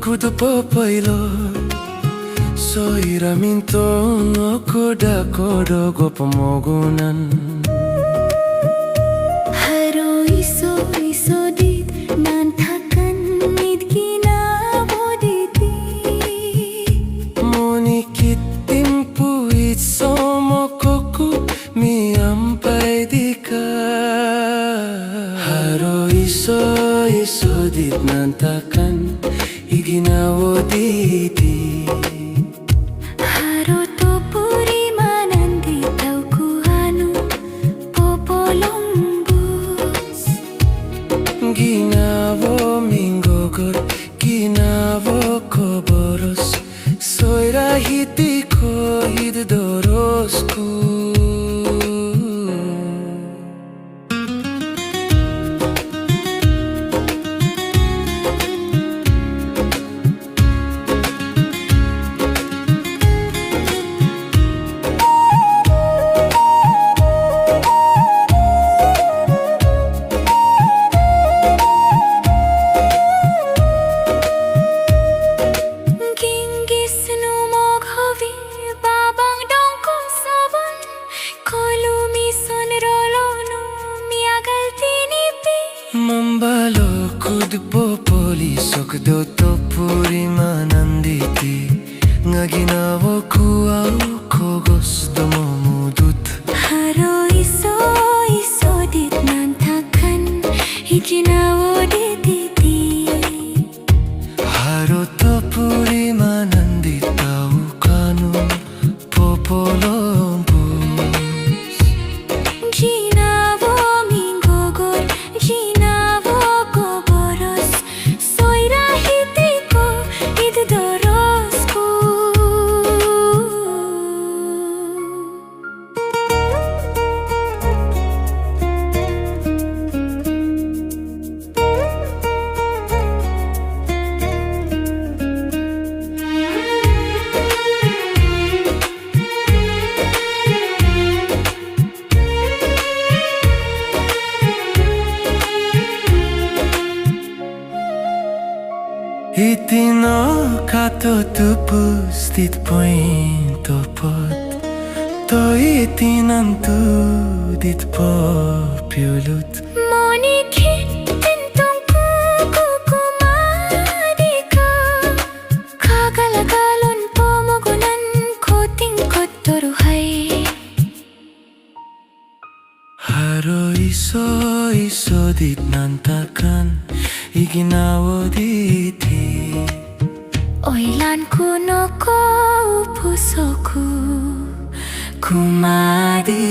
kudu पहिलो soira minto koda kodo gopamogunan haro iso dit nantakan midgina boditi monikit timpu itsomokoku miampai dika haro iso dit nantakan iginawo diti haro to puri manandi tau kuhanu popolombus ginawo mingogor ginawo koboros soira hitiko hidorosku Mambalo kudbo poli sokdo to puri mananditi ngaginawo kuau kogos domo mudut haro iso dit nantakan iginawo dititi haro to puri manandita ukanu popolombus ginawo mingogor ginawo koboros soira hitiko idorosku Itino kato tupus dit pointo pot to itinantu dit populut Moniki tintong kukumadika Kagalagalon pomogunan koting kotoruhay haro iso dit nantakan iginawo diti Oilan kuno ko pusoku kumadi